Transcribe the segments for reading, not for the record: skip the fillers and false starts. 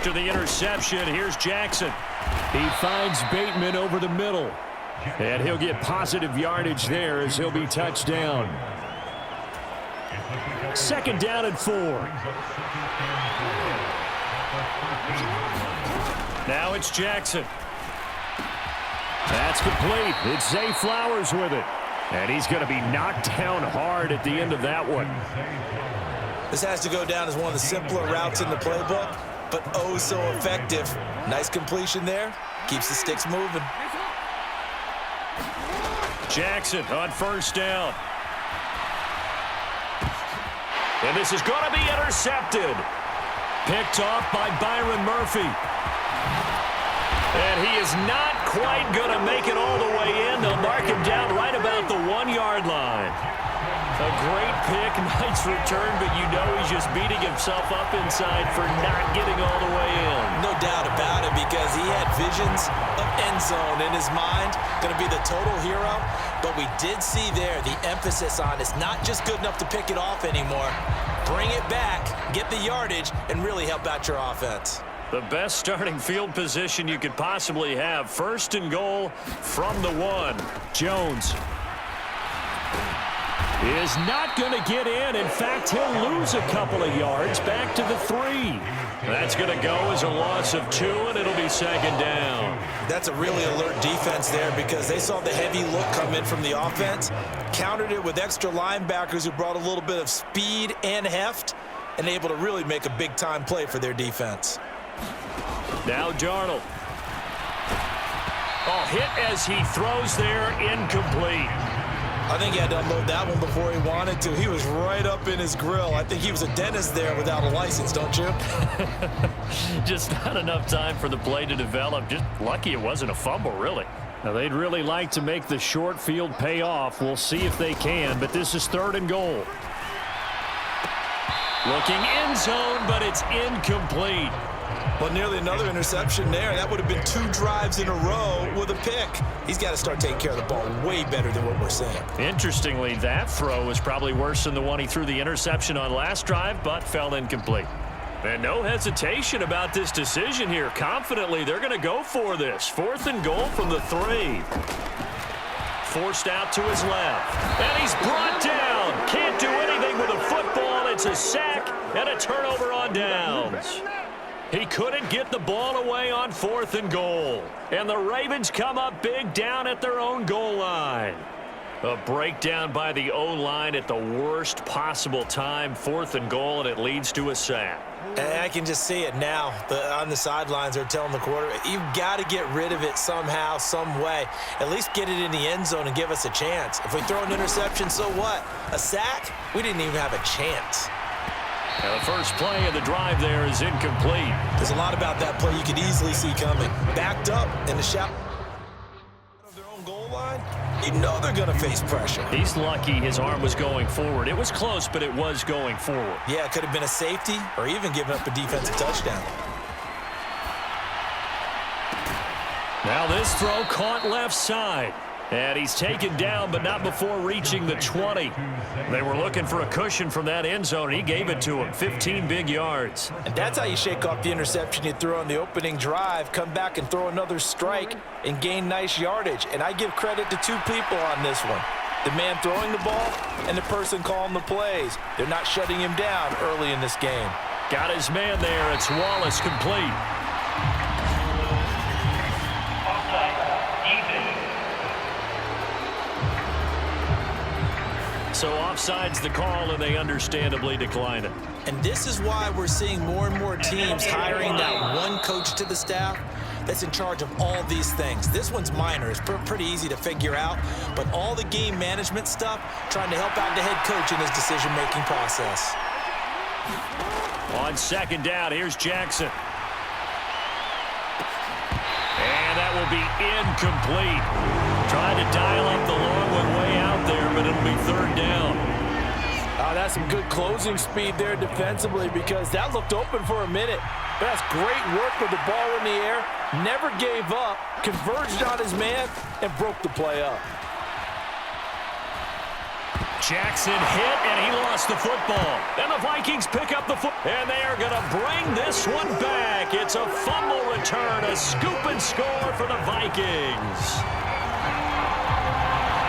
After the interception, here's Jackson. He finds Bateman over the middle. And he'll get positive yardage there as he'll be touched down. 2nd down and 4. Now it's Jackson. That's complete. It's Zay Flowers with it. And he's going to be knocked down hard at the end of that one. This has to go down as one of the simpler routes in the playbook, but oh so effective. Nice completion there. Keeps the sticks moving. Jackson on 1st down. And this is going to be intercepted. Picked off by Byron Murphy. And he is not quite going to make it all the way in. They'll mark him down right about the 1-yard line. A great pick, nice return, but you know he's just beating himself up inside for not getting all the way in. No doubt about it, because he had visions of end zone in his mind. Going to be the total hero. But we did see there the emphasis on it's not just good enough to pick it off anymore. Bring it back, get the yardage, and really help out your offense. The best starting field position you could possibly have. 1st and goal from the 1. Jones is not going to get in. In fact, he'll lose a couple of yards back to the 3. That's going to go as a loss of 2, and it'll be 2nd down. That's a really alert defense there, because they saw the heavy look come in from the offense, countered it with extra linebackers who brought a little bit of speed and heft, and able to really make a big-time play for their defense. Now Darnold. Oh, hit as he throws there, incomplete. I think he had to unload that one before he wanted to. He was right up in his grill. I think he was a dentist there without a license, don't you? Just not enough time for the play to develop. Just lucky it wasn't a fumble, really. Now, they'd really like to make the short field pay off. We'll see if they can, but this is 3rd and goal. Looking end zone, but it's incomplete. Well, nearly another interception there. That would have been 2 drives in a row with a pick. He's got to start taking care of the ball way better than what we're seeing. Interestingly, that throw was probably worse than the one he threw the interception on last drive, but fell incomplete. And no hesitation about this decision here. Confidently, they're going to go for this. 4th and goal from the 3. Forced out to his left. And he's brought down. Can't do anything with a football. It's a sack and a turnover on downs. He couldn't get the ball away on 4th and goal. And the Ravens come up big down at their own goal line. A breakdown by the O-line at the worst possible time. 4th and goal, and it leads to a sack. And I can just see it now. On the sidelines, they're telling the quarterback, you've got to get rid of it somehow, some way. At least get it in the end zone and give us a chance. If we throw an interception, so what? A sack? We didn't even have a chance. And the first play of the drive there is incomplete. There's a lot about that play you could easily see coming. Backed up in the shot of their own goal line, you know they're going to face pressure. He's lucky his arm was going forward. It was close, but it was going forward. Yeah, it could have been a safety or even given up a defensive touchdown. Now this throw caught left side. And he's taken down, but not before reaching the 20. They were looking for a cushion from that end zone, and he gave it to him. 15 big yards. And that's how you shake off the interception you threw on the opening drive, come back and throw another strike and gain nice yardage. And I give credit to 2 people on this one. The man throwing the ball and the person calling the plays. They're not shutting him down early in this game. Got his man there. It's Wallace complete. So offside's the call, and they understandably decline it. And this is why we're seeing more and more teams hiring that one coach to the staff that's in charge of all these things. This one's minor. It's pretty easy to figure out. But all the game management stuff, trying to help out the head coach in his decision-making process. On 2nd down, here's Jackson. And that will be incomplete. Trying to dial up the long one way out there, but it'll be 3rd down. That's some good closing speed there defensively, because that looked open for a minute. But that's great work with the ball in the air. Never gave up, converged on his man, and broke the play up. Jackson hit, and he lost the football. And the Vikings pick up the and they are going to bring this one back. It's a fumble return, a scoop and score for the Vikings.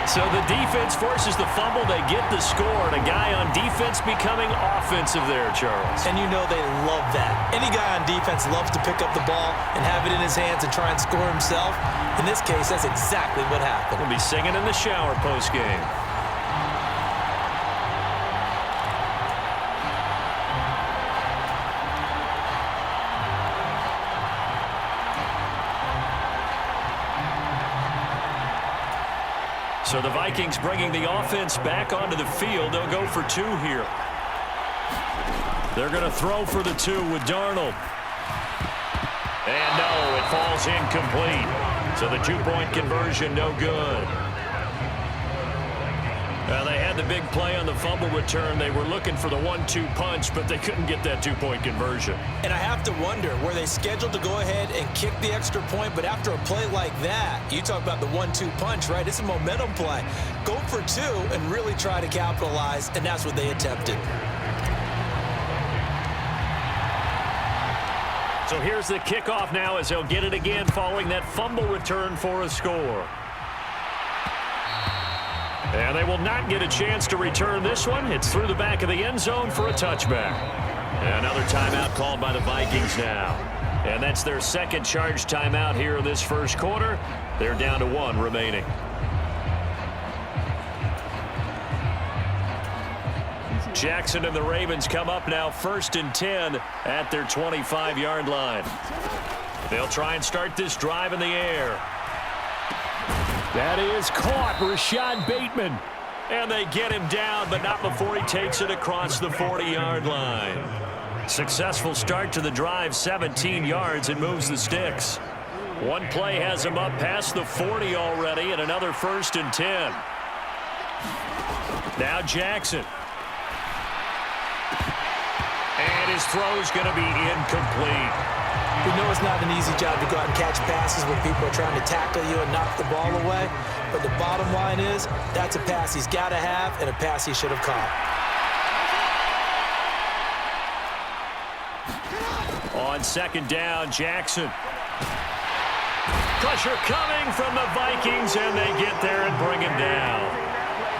So the defense forces the fumble. They get the score, and a guy on defense becoming offensive there, Charles. And you know they love that. Any guy on defense loves to pick up the ball and have it in his hands and try and score himself. In this case, that's exactly what happened. He'll be singing in the shower post-game. So the Vikings bringing the offense back onto the field. They'll go for two here. They're going to throw for the two with Darnold. And no, it falls incomplete. So the two-point conversion no good. They had the big play on the fumble return. They were looking for the 1-2 punch, but they couldn't get that two-point conversion. And I have to wonder, were they scheduled to go ahead and kick the extra point, but after a play like that, you talk about the 1-2 punch, right? It's a momentum play. Go for two and really try to capitalize, and that's what they attempted. So here's the kickoff now as they'll get it again following that fumble return for a score. And they will not get a chance to return this one. It's through the back of the end zone for a touchback. And another timeout called by the Vikings now. And that's their second charge timeout here in this first quarter. They're down to one remaining. Jackson and the Ravens come up now 1st and 10 at their 25-yard line. They'll try and start this drive in the air. That is caught, Rashad Bateman. And they get him down, but not before he takes it across the 40-yard line. Successful start to the drive, 17 yards, and moves the sticks. One play has him up past the 40 already, and another 1st and 10. Now Jackson. And his throw's going to be incomplete. We know it's not an easy job to go out and catch passes when people are trying to tackle you and knock the ball away. But the bottom line is, that's a pass he's got to have and a pass he should have caught. On 2nd down, Jackson. Pressure coming from the Vikings, and they get there and bring him down.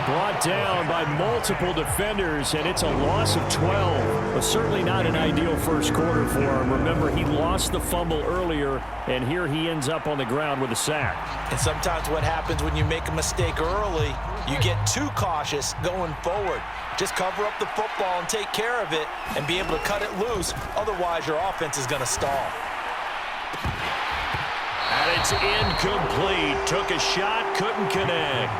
Brought down by multiple defenders, and it's a loss of 12. But certainly not an ideal first quarter for him. Remember, he lost the fumble earlier, and here he ends up on the ground with a sack. And sometimes what happens when you make a mistake early, you get too cautious going forward. Just cover up the football and take care of it and be able to cut it loose. Otherwise, your offense is going to stall. And it's incomplete. Took a shot, couldn't connect.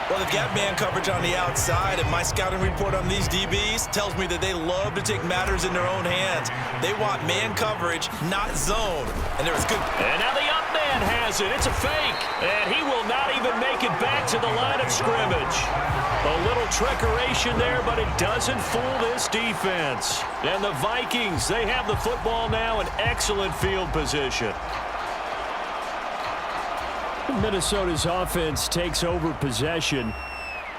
Well, they've got man coverage on the outside, and my scouting report on these DBs tells me that they love to take matters in their own hands. They want man coverage, not zone. And there's good. And now the up man has it. It's a fake. And he will not even make it back to the line of scrimmage. A little trickeration there, but it doesn't fool this defense. And the Vikings, they have the football now in excellent field position. Minnesota's offense takes over possession.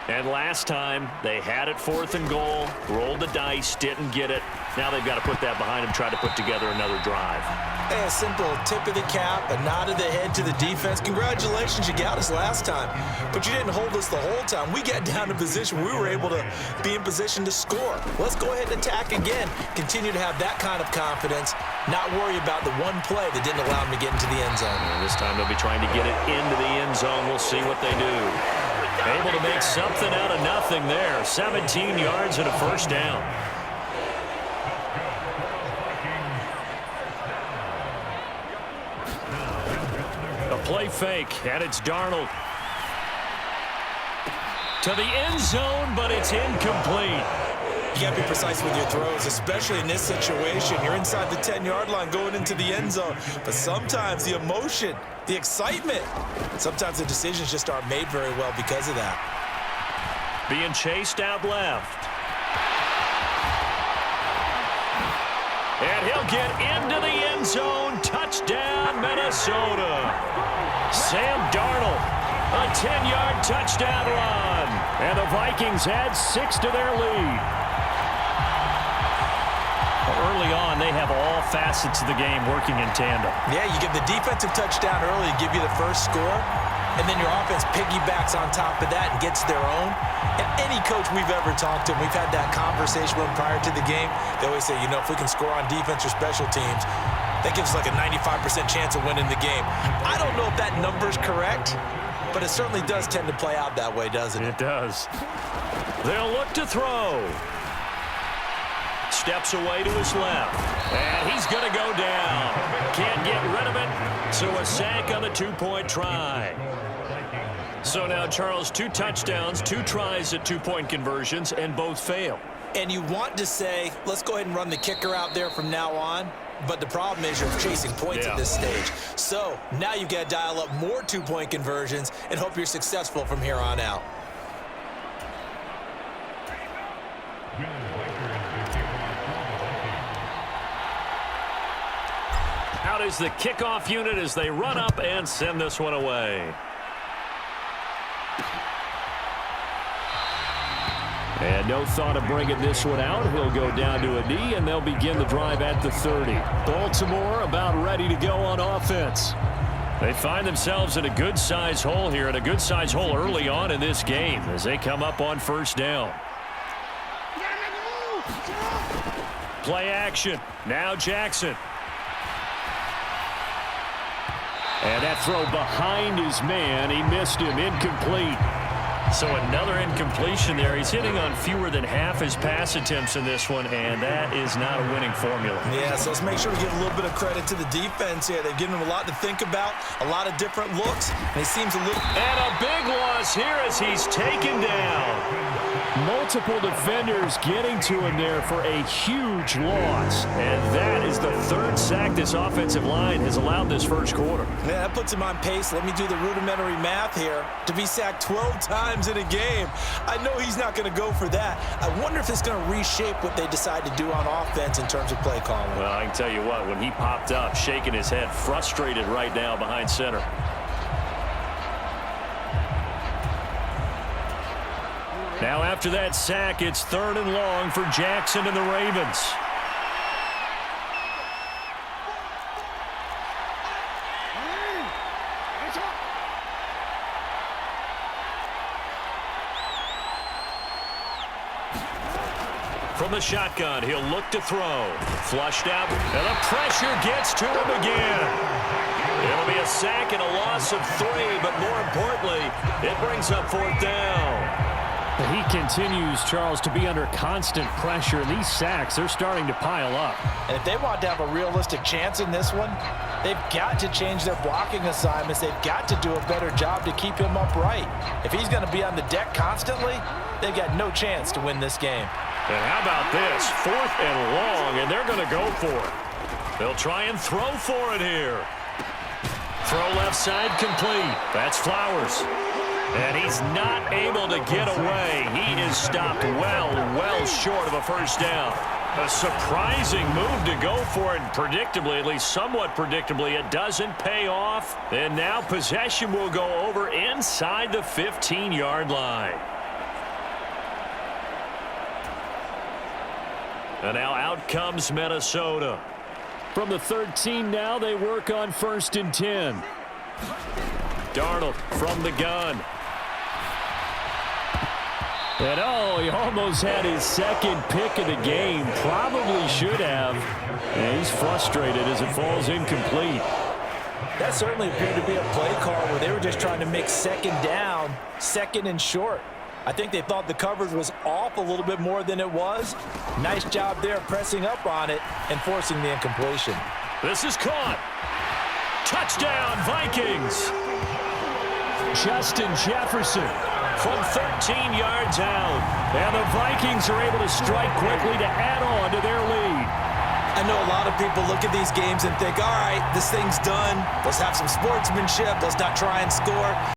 And last time, they had it 4th and goal, rolled the dice, didn't get it. Now they've got to put that behind them, try to put together another drive. Hey, a simple tip of the cap, a nod of the head to the defense. Congratulations, you got us last time. But you didn't hold us the whole time. We got down to position. We were able to be in position to score. Let's go ahead and attack again. Continue to have that kind of confidence. Not worry about the one play that didn't allow them to get into the end zone. And this time they'll be trying to get it into the end zone. We'll see what they do. Able to make something out of nothing there. 17 yards and a 1st down. A play fake, and it's Darnold. To the end zone, but it's incomplete. You got to be precise with your throws, especially in this situation. You're inside the 10-yard line going into the end zone. But sometimes the emotion, the excitement, sometimes the decisions just aren't made very well because of that. Being chased out left. And he'll get into the end zone. Touchdown, Minnesota. Sam Darnold, a 10-yard touchdown run. And the Vikings add 6 to their lead. Early on, they have all facets of the game working in tandem. Yeah, you give the defensive touchdown early to give you the first score, and then your offense piggybacks on top of that and gets their own. And any coach we've ever talked to, we've had that conversation with them prior to the game, they always say, you know, if we can score on defense or special teams, that gives us like a 95% chance of winning the game. I don't know if that number's correct, but it certainly does tend to play out that way, doesn't it? It does. They'll look to throw. Steps away to his left. And he's going to go down. Can't get rid of it. So a sack on the 2-point try. So now, Charles, 2 touchdowns, 2 tries at 2-point conversions, and both fail. And you want to say, let's go ahead and run the kicker out there from now on. But the problem is you're chasing points at this stage. So now you've got to dial up more 2-point conversions and hope you're successful from here on out. Out is the kickoff unit as they run up and send this one away. And no thought of bringing this one out. He'll go down to a knee, and they'll begin the drive at the 30. Baltimore about ready to go on offense. They find themselves in a good-sized hole here, and a good-sized hole early on in this game as they come up on first down. Play action. Now Jackson. And that throw behind his man. He missed him. Incomplete. So another incompletion there. He's hitting on fewer than half his pass attempts in this one, and that is not a winning formula. Yeah, so let's make sure we give a little bit of credit to the defense here. They've given him a lot to think about, a lot of different looks, and he seems a little... And a big loss here as he's taken down. Multiple defenders getting to him there for a huge loss. And that is the 3rd sack this offensive line has allowed this first quarter. Yeah, that puts him on pace. Let me do the rudimentary math here. To be sacked 12 times in a game, I know he's not going to go for that. I wonder if it's going to reshape what they decide to do on offense in terms of play calling. Well, I can tell you what, when he popped up, shaking his head, frustrated right now behind center. Now after that sack, it's 3rd and long for Jackson and the Ravens. From the shotgun, he'll look to throw. Flushed out, and the pressure gets to him again. It'll be a sack and a loss of 3, but more importantly, it brings up 4th down. He continues, Charles, to be under constant pressure. And these sacks, they're starting to pile up. And if they want to have a realistic chance in this one, they've got to change their blocking assignments. They've got to do a better job to keep him upright. If he's going to be on the deck constantly, they've got no chance to win this game. And how about this? 4th and long, and they're going to go for it. They'll try and throw for it here. Throw left side complete. That's Flowers. And he's not able to get away. He is stopped well short of a first down. A surprising move to go for it. Predictably, at least somewhat predictably, it doesn't pay off. And now possession will go over inside the 15-yard line. And now out comes Minnesota. From the 13 now, they work on 1st and 10. Darnold from the gun. And oh, he almost had his 2nd pick of the game. Probably should have. And he's frustrated as it falls incomplete. That certainly appeared to be a play call where they were just trying to make 2nd down, 2nd and short. I think they thought the coverage was off a little bit more than it was. Nice job there pressing up on it and forcing the incompletion. This is caught. Touchdown, Vikings. Justin Jefferson from 13 yards out. And the Vikings are able to strike quickly to add on to their lead. I know a lot of people look at these games and think, all right, this thing's done. Let's have some sportsmanship. Let's not try and score.